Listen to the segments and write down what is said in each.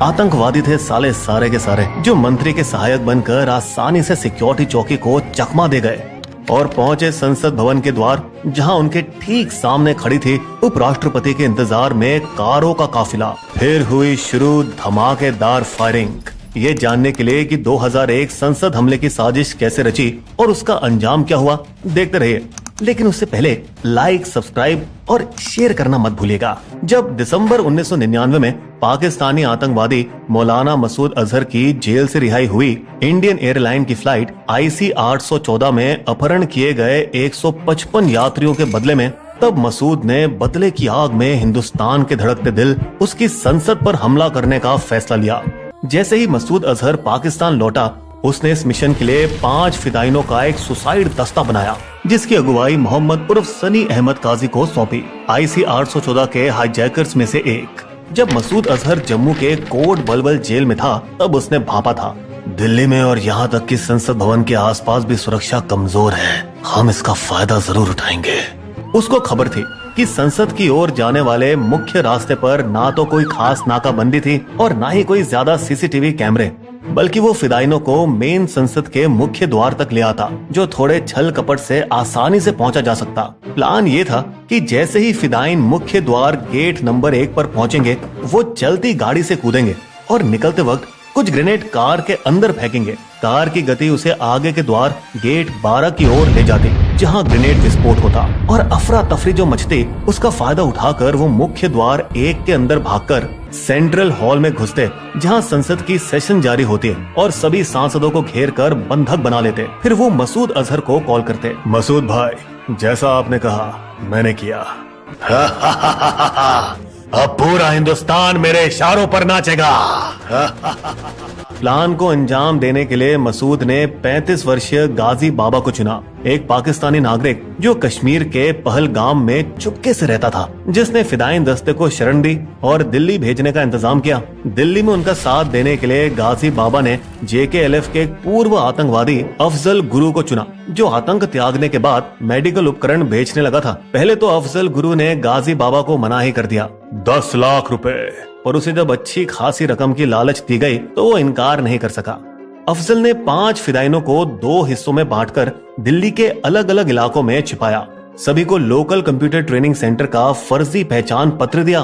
आतंकवादी थे साले सारे के सारे, जो मंत्री के सहायक बनकर आसानी से सिक्योरिटी चौकी को चकमा दे गए और पहुंचे संसद भवन के द्वार, जहां उनके ठीक सामने खड़ी थी उपराष्ट्रपति के इंतजार में कारों का काफिला। फिर हुई शुरू धमाकेदार फायरिंग, ये जानने के लिए कि 2001 संसद हमले की साजिश कैसे रची और उसका अंजाम क्या हुआ, देखते रहिए। लेकिन उससे पहले लाइक, सब्सक्राइब और शेयर करना मत भूलिएगा। जब दिसंबर 1999 में पाकिस्तानी आतंकवादी मौलाना मसूद अजहर की जेल से रिहाई हुई, इंडियन एयरलाइन की फ्लाइट IC 814 में अपहरण किए गए 155 यात्रियों के बदले में, तब मसूद ने बदले की आग में हिंदुस्तान के धड़कते दिल, उसकी संसद पर हमला करने का फैसला लिया। जैसे ही मसूद अजहर पाकिस्तान लौटा, उसने इस मिशन के लिए 5 फिदाइनों का एक सुसाइड दस्ता बनाया, जिसकी अगुवाई मोहम्मद उर्फ सनी अहमद काजी को सौंपी, IC 814 के हाईजैकर्स में से एक। जब मसूद अजहर जम्मू के कोट बलबल जेल में था, तब उसने भांपा था, दिल्ली में और यहाँ तक कि संसद भवन के आसपास भी सुरक्षा कमजोर है, हम इसका फायदा जरूर उठाएंगे। उसको खबर थी कि संसद की ओर जाने वाले मुख्य रास्ते पर ना तो कोई खास नाकाबंदी थी और ना ही कोई ज्यादा CCTV कैमरे, बल्कि वो फिदाइनों को मेन संसद के मुख्य द्वार तक ले आता, जो थोड़े छल कपट से आसानी से पहुंचा जा सकता। प्लान ये था कि जैसे ही फिदाइन मुख्य द्वार गेट नंबर 1 पर पहुंचेंगे, वो चलती गाड़ी से कूदेंगे और निकलते वक्त कुछ ग्रेनेड कार के अंदर फेंकेंगे। कार की गति उसे आगे के द्वार गेट 12 की ओर ले जाती, जहां ग्रेनेड विस्फोट होता और अफरा तफरी जो मचती, उसका फायदा उठाकर वो मुख्य द्वार 1 के अंदर भागकर सेंट्रल हॉल में घुसते, जहां संसद की सेशन जारी होती है और सभी सांसदों को घेर कर बंधक बना लेते। फिर वो मसूद अजहर को कॉल करते, मसूद भाई, जैसा आपने कहा मैंने किया। अब पूरा हिंदुस्तान मेरे इशारों पर नाचेगा। प्लान को अंजाम देने के लिए मसूद ने 35 वर्षीय गाजी बाबा को चुना, एक पाकिस्तानी नागरिक जो कश्मीर के पहलगाम में चुपके से रहता था, जिसने फिदाइन दस्ते को शरण दी और दिल्ली भेजने का इंतजाम किया। दिल्ली में उनका साथ देने के लिए गाजी बाबा ने JKLF के पूर्व आतंकवादी अफजल गुरु को चुना, जो आतंक त्यागने के बाद मेडिकल उपकरण बेचने लगा था। पहले तो अफजल गुरु ने गाजी बाबा को मना ही कर दिया, 10 लाख रुपए, और उसे जब अच्छी खासी रकम की लालच दी गई तो वो इनकार नहीं कर सका। अफजल ने 5 फिदाइनों को 2 हिस्सों में बांटकर दिल्ली के अलग अलग इलाकों में छिपाया। सभी को लोकल कंप्यूटर ट्रेनिंग सेंटर का फर्जी पहचान पत्र दिया।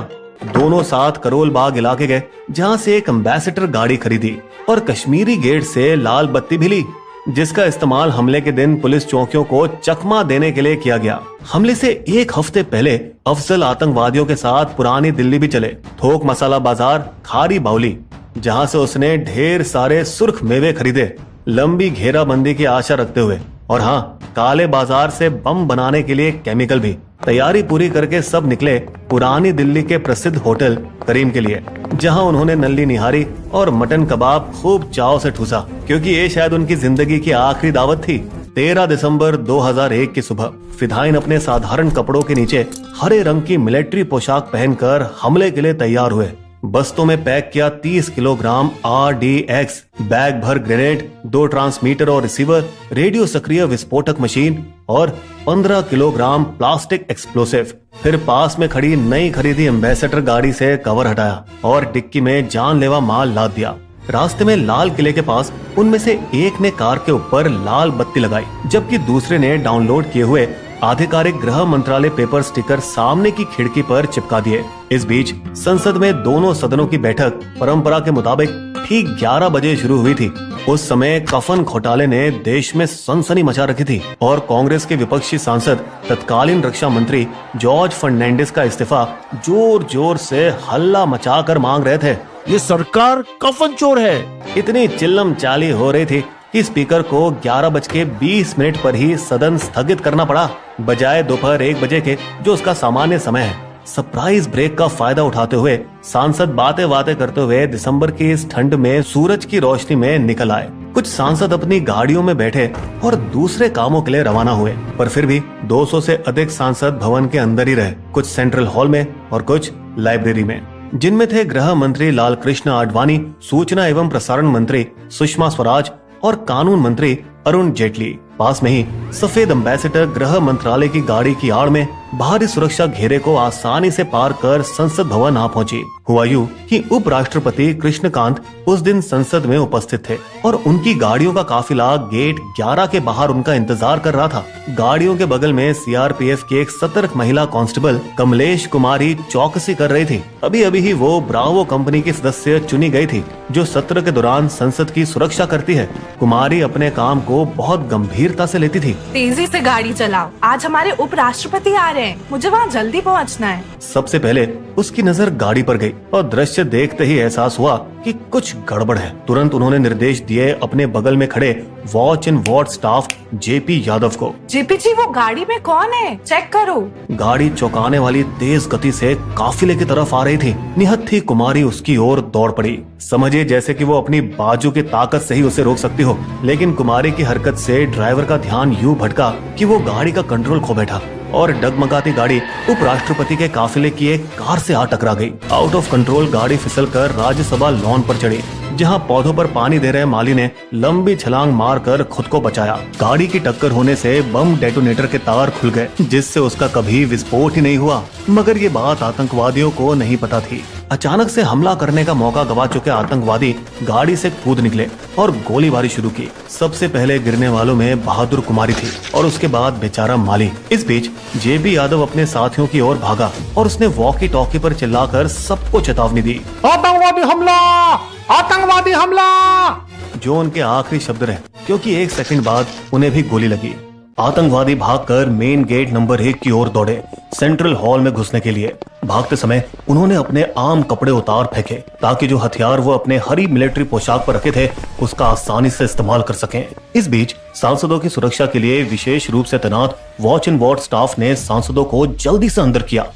दोनों साथ करोल बाग इलाके गए, जहां से एक एम्बेसडर गाड़ी खरीदी और कश्मीरी गेट से लाल बत्ती भी ली, जिसका इस्तेमाल हमले के दिन पुलिस चौकियों को चकमा देने के लिए किया गया। हमले से 1 हफ्ते पहले अफजल आतंकवादियों के साथ पुरानी दिल्ली भी चले, थोक मसाला बाजार खारी बाउली, जहां से उसने ढेर सारे सुर्ख मेवे खरीदे, लंबी घेराबंदी की आशा रखते हुए, और हाँ, काले बाजार से बम बनाने के लिए केमिकल भी। तैयारी पूरी करके सब निकले पुरानी दिल्ली के प्रसिद्ध होटल करीम के लिए, जहां उन्होंने नल्ली निहारी और मटन कबाब खूब चाव से ठूसा, क्योंकि ये शायद उनकी जिंदगी की आखिरी दावत थी। 13 दिसंबर 2001 की सुबह फिदाइन अपने साधारण कपड़ों के नीचे हरे रंग की मिलिट्री पोशाक पहनकर हमले के लिए तैयार हुए। बस्तों में पैक किया 30 किलोग्राम RDX, बैग भर ग्रेनेड, 2 ट्रांसमीटर और रिसीवर, रेडियो सक्रिय विस्फोटक मशीन और 15 किलोग्राम प्लास्टिक एक्सप्लोसिव। फिर पास में खड़ी नई खरीदी एम्बेसडर गाड़ी से कवर हटाया और डिक्की में जानलेवा माल लाद दिया। रास्ते में लाल किले के पास उनमें से एक ने कार के ऊपर लाल बत्ती लगाई, जबकि दूसरे ने डाउनलोड किए हुए आधिकारिक गृह मंत्रालय पेपर स्टिकर सामने की खिड़की पर चिपका दिए। इस बीच संसद में दोनों सदनों की बैठक परंपरा के मुताबिक ठीक 11 बजे शुरू हुई थी। उस समय कफन घोटाले ने देश में सनसनी मचा रखी थी और कांग्रेस के विपक्षी सांसद तत्कालीन रक्षा मंत्री जॉर्ज फर्नांडिस का इस्तीफा जोर जोर से हल्ला मचाकर मांग रहे थे। ये सरकार कफन चोर है। इतनी चिल्लम चाली हो रही थी कि स्पीकर को 11:20 पर ही सदन स्थगित करना पड़ा, बजाय दोपहर 1 बजे के, जो उसका सामान्य समय है। सरप्राइज ब्रेक का फायदा उठाते हुए सांसद बातें करते हुए दिसंबर की इस ठंड में सूरज की रोशनी में निकल आए। कुछ सांसद अपनी गाड़ियों में बैठे और दूसरे कामों के लिए रवाना हुए, पर फिर भी 200 से अधिक सांसद भवन के अंदर ही रहे, कुछ सेंट्रल हॉल में और कुछ लाइब्रेरी में, जिनमें थे गृह मंत्री लाल कृष्ण आडवाणी, सूचना एवं प्रसारण मंत्री सुषमा स्वराज और कानून मंत्री अरुण जेटली। पास में ही सफेद एम्बेसडर गृह मंत्रालय की गाड़ी की आड़ में भारी सुरक्षा घेरे को आसानी से पार कर संसद भवन आ पहुंची। हुआ यूं कि उपराष्ट्रपति कृष्णकांत उस दिन संसद में उपस्थित थे और उनकी गाड़ियों का काफिला गेट 11 के बाहर उनका इंतजार कर रहा था। गाड़ियों के बगल में सीआरपीएफ की एक सतर्क महिला कांस्टेबल कमलेश कुमारी चौकसी कर रही थी। अभी अभी ही वो ब्रावो कंपनी की सदस्य चुनी गई थी जो सत्र के दौरान संसद की सुरक्षा करती है। कुमारी अपने काम को बहुत गंभीरता से लेती थी। तेजी से गाड़ी चलाओ, आज हमारे उपराष्ट्रपति आ रहे हैं, मुझे वहाँ जल्दी पहुँचना है। सबसे पहले उसकी नजर गाड़ी पर गई और दृश्य देखते ही एहसास हुआ कि कुछ गड़बड़ है। तुरंत उन्होंने निर्देश दिए अपने बगल में खड़े watch and ward staff JP Yadav को। जेपी जी, वो गाड़ी में कौन है, चेक करो। गाड़ी चौंकाने वाली तेज गति से काफिले की तरफ आ रही थी। निहत्थी कुमारी उसकी ओर दौड़ पड़ी। समझिए जैसे कि वो अपनी बाजू की ताकत से ही उसे रोक सकती हो, लेकिन कुमारी की हरकत से ड्राइवर का ध्यान यूं भटका कि वो गाड़ी का कंट्रोल खो बैठा और डगमगाती गाड़ी उपराष्ट्रपति के काफिले की एक कार से आ टकरा गई। आउट ऑफ कंट्रोल गाड़ी फिसलकर राज्यसभा लॉन पर चढ़ी, जहां पौधों पर पानी दे रहे माली ने लंबी छलांग मारकर खुद को बचाया। गाड़ी की टक्कर होने से बम डेटोनेटर के तार खुल गए, जिससे उसका कभी विस्फोट ही नहीं हुआ। मगर ये बात आतंकवादियों को नहीं पता थी। अचानक से हमला करने का मौका गवा चुके आतंकवादी गाड़ी से कूद निकले और गोलीबारी शुरू की। सबसे पहले गिरने वालों में बहादुर कुमारी थी और उसके बाद बेचारा माली। इस बीच जेबी यादव अपने साथियों की ओर भागा और उसने वॉकी टॉकी पर चिल्लाकर सबको चेतावनी दी, आतंकवादी हमला, आतंकवादी हमला। जो उनके आखिरी शब्द रहे, क्योंकि एक सेकंड बाद उन्हें भी गोली लगी। आतंकवादी भागकर मेन गेट नंबर 1 की ओर दौड़े, सेंट्रल हॉल में घुसने के लिए। भागते समय उन्होंने अपने आम कपड़े उतार फेंके ताकि जो हथियार वो अपने हरी मिलिट्री पोशाक पर रखे थे उसका आसानी से इस्तेमाल कर सकें। इस बीच सांसदों की सुरक्षा के लिए विशेष रूप से तैनात वॉच एंड वार्ड स्टाफ ने सांसदों को जल्दी से अंदर किया।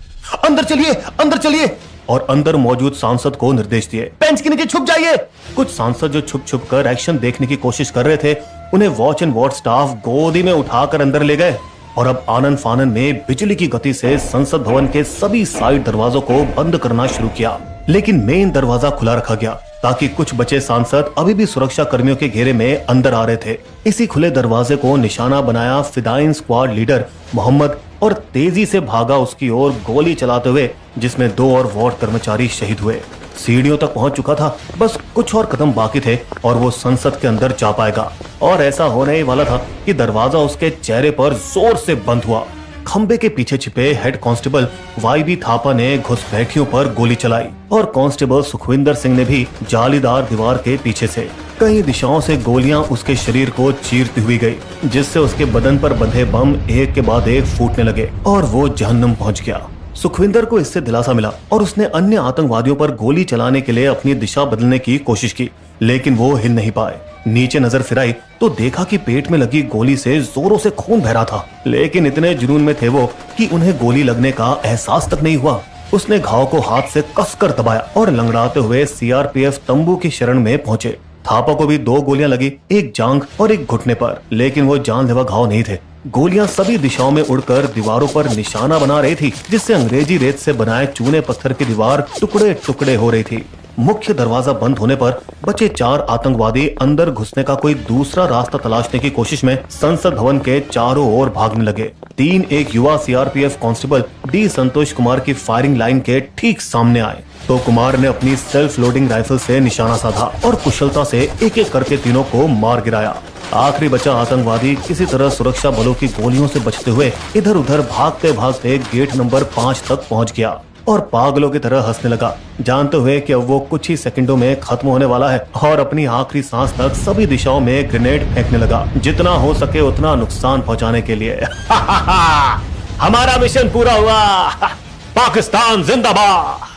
अंदर चलिए, अंदर चलिए, और अंदर मौजूद सांसद को निर्देश दिए, बेंच के नीचे छुप जाइए। कुछ सांसद जो छुप छुप कर एक्शन देखने की कोशिश कर रहे थे, उन्हें वॉच एंड वार्ड स्टाफ गोदी में उठाकर अंदर ले गए और अब आनन फानन में बिजली की गति से संसद भवन के सभी साइड दरवाजों को बंद करना शुरू किया। लेकिन मेन दरवाजा खुला रखा गया ताकि कुछ बचे सांसद अभी भी सुरक्षा कर्मियों के घेरे में अंदर आ रहे थे। इसी खुले दरवाजे को निशाना बनाया फिदाइन स्क्वाड लीडर मोहम्मद और तेजी से भागा उसकी ओर गोली चलाते हुए, जिसमें 2 और वार्ड कर्मचारी शहीद हुए। सीढ़ियों तक पहुंच चुका था, बस कुछ और कदम बाकी थे और वो संसद के अंदर जा पाएगा। और ऐसा होने ही वाला था कि दरवाजा उसके चेहरे पर जोर से बंद हुआ। खंबे के पीछे छिपे हेड कांस्टेबल वाईबी थापा ने घुसपैठियों पर गोली चलाई और कांस्टेबल सुखविंदर सिंह ने भी जालीदार दीवार के पीछे से कई दिशाओं से गोलियां उसके शरीर को चीरती हुई गई, जिससे उसके बदन पर बंधे बम एक के बाद एक फूटने लगे और वो जहन्नुम पहुंच गया। सुखविंदर को इससे दिलासा मिला और उसने अन्य आतंकवादियों पर गोली चलाने के लिए अपनी दिशा बदलने की कोशिश की, लेकिन वो हिल नहीं पाए। नीचे नजर फिराई तो देखा कि पेट में लगी गोली से जोरों से खून बह रहा था, लेकिन इतने जुनून में थे वो कि उन्हें गोली लगने का एहसास तक नहीं हुआ। उसने घाव को हाथ से कसकर दबाया और लंगड़ाते हुए सीआरपीएफ तंबू की शरण में पहुंचे। थापा को भी 2 गोलियां लगी, एक जांघ और एक घुटने पर, लेकिन वो जानलेवा घाव नहीं थे। गोलियां सभी दिशाओं में उड़कर दीवारों पर निशाना बना रही थी, जिससे अंग्रेजी रेत से बनाए चूने पत्थर की दीवार टुकड़े टुकड़े हो रही थी। मुख्य दरवाजा बंद होने पर बचे 4 आतंकवादी अंदर घुसने का कोई दूसरा रास्ता तलाशने की कोशिश में संसद भवन के चारों ओर भागने लगे। 3 एक युवा CRPF constable D Santosh Kumar की फायरिंग लाइन के ठीक सामने आए तो कुमार ने अपनी सेल्फ लोडिंग राइफल से निशाना साधा और कुशलता से एक एक करके तीनों को मार गिराया। आखिरी बचा आतंकवादी किसी तरह सुरक्षा बलों की गोलियों से बचते हुए इधर उधर भागते भागते गेट नंबर 5 तक पहुंच गया और पागलों की तरह हंसने लगा, जानते हुए कि अब वो कुछ ही सेकंडों में खत्म होने वाला है, और अपनी आखिरी सांस तक सभी दिशाओं में ग्रेनेड फेंकने लगा, जितना हो सके उतना नुकसान पहुंचाने के लिए। हमारा मिशन पूरा हुआ, पाकिस्तान जिंदाबाद।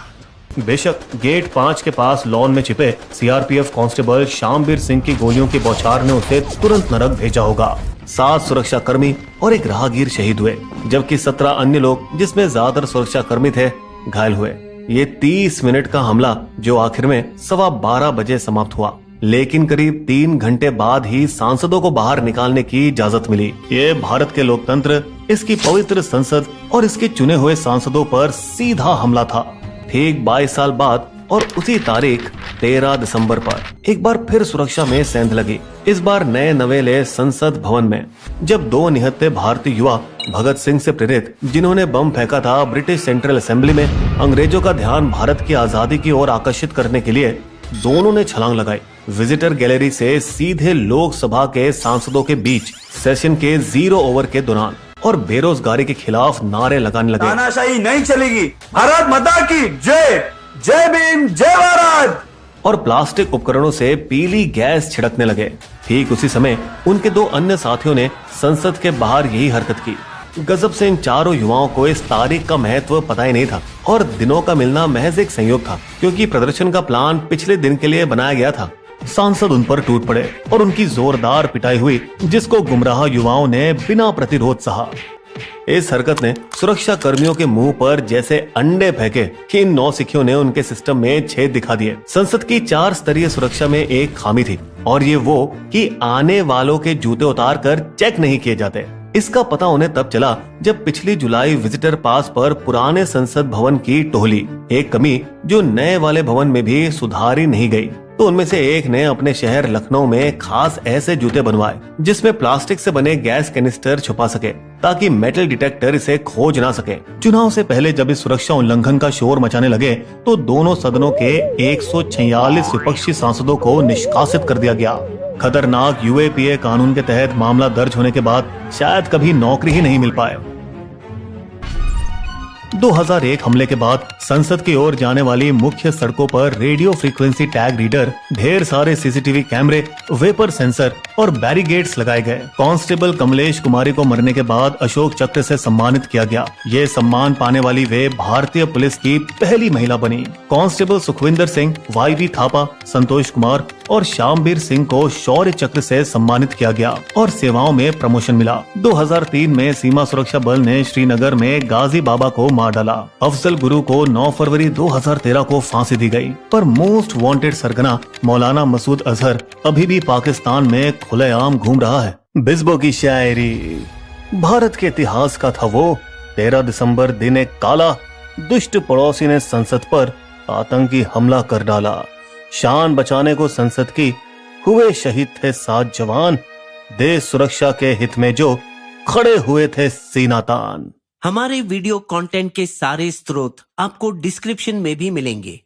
बेशक गेट 5 के पास लॉन में छिपे सीआरपीएफ कांस्टेबल शामवीर सिंह की गोलियों की बौछार ने उसे तुरंत नरक भेजा होगा। 7 सुरक्षा कर्मी और एक राहगीर शहीद हुए, जबकि 17 अन्य लोग, जिसमें ज्यादातर सुरक्षा कर्मी थे, घायल हुए। ये 30 मिनट का हमला जो आखिर में 12:15 बजे समाप्त हुआ, लेकिन करीब 3 घंटे बाद ही सांसदों को बाहर निकालने की इजाजत मिली। ये भारत के लोकतंत्र, इसकी पवित्र संसद और इसके चुने हुए सांसदों पर सीधा हमला था। ठीक 22 साल बाद और उसी तारीख 13 दिसंबर पर एक बार फिर सुरक्षा में सेंध लगी। इस बार नए नवेले संसद भवन में, जब दो निहत्थे भारतीय युवा भगत सिंह से प्रेरित, जिन्होंने बम फेंका था ब्रिटिश सेंट्रल असेंबली में, अंग्रेजों का ध्यान भारत की आजादी की ओर आकर्षित करने के लिए दोनों ने छलांग लगाई। विजिटर गैलरी से सीधे लोकसभा के सांसदों के बीच सेशन के 0 ओवर के दौरान और बेरोजगारी के खिलाफ नारे लगाने लगे। तानाशाही नहीं चलेगी, भारत माता की जय, जय भीम, जय भारत। और प्लास्टिक उपकरणों से पीली गैस छिड़कने लगे। ठीक उसी समय उनके दो अन्य साथियों ने संसद के बाहर यही हरकत की। गजब से इन चारों युवाओं को इस तारीख का महत्व पता ही नहीं था और दिनों का मिलना महज एक संयोग था, क्योंकि प्रदर्शन का प्लान पिछले दिन के लिए बनाया गया था। सांसद उन पर टूट पड़े और उनकी जोरदार पिटाई हुई, जिसको गुमराह युवाओं ने बिना प्रतिरोध सहा। इस हरकत ने सुरक्षा कर्मियों के मुंह पर जैसे अंडे फेंके कि इन नौसिखियों ने उनके सिस्टम में छेद दिखा दिए। संसद की 4 स्तरीय सुरक्षा में एक खामी थी, और ये वो कि आने वालों के जूते उतार कर चेक नहीं किए जाते। इसका पता उन्हें तब चला जब पिछली जुलाई विजिटर पास पर पुराने संसद भवन की टोहली, एक कमी जो नए वाले भवन में भी सुधारी नहीं गई। तो उनमें से एक ने अपने शहर लखनऊ में खास ऐसे जूते बनवाए जिसमें प्लास्टिक से बने गैस कैनिस्टर छुपा सके, ताकि मेटल डिटेक्टर इसे खोज ना सके। चुनाव से पहले जब इस सुरक्षा उल्लंघन का शोर मचाने लगे तो दोनों सदनों के 146 विपक्षी सांसदों को निष्कासित कर दिया गया। खतरनाक यूएपीए कानून के तहत मामला दर्ज होने के बाद शायद कभी नौकरी ही नहीं मिल पाए। 2001 हमले के बाद संसद की ओर जाने वाली मुख्य सड़कों पर रेडियो फ्रीक्वेंसी टैग रीडर, ढेर सारे सीसीटीवी कैमरे, वेपर सेंसर और बैरिगेड्स लगाए गए। कांस्टेबल कमलेश कुमारी को मरने के बाद अशोक चक्र से सम्मानित किया गया। ये सम्मान पाने वाली वे भारतीय पुलिस की पहली महिला बनी। कांस्टेबल सुखविंदर सिंह, वाईवी थापा, संतोष कुमार और श्यामवीर सिंह को शौर्य चक्र से सम्मानित किया गया और सेवाओं में प्रमोशन मिला। 2003 में सीमा सुरक्षा बल ने श्रीनगर में गाजी बाबा को मार डाला। अफजल गुरु को 9 फरवरी 2013 को फांसी दी गई। पर मोस्ट वांटेड सरगना मौलाना मसूद अजहर अभी भी पाकिस्तान में खुलेआम घूम रहा है। बिस्बो की शायरी। भारत के इतिहास का था वो 13 दिसंबर, दिन एक काला, दुष्ट पड़ोसी ने संसद पर आतंकी हमला कर डाला। शान बचाने को संसद की हुए शहीद थे 7 जवान, देश सुरक्षा के हित में जो खड़े हुए थे सीना तान। हमारे वीडियो कंटेंट के सारे स्रोत आपको डिस्क्रिप्शन में भी मिलेंगे।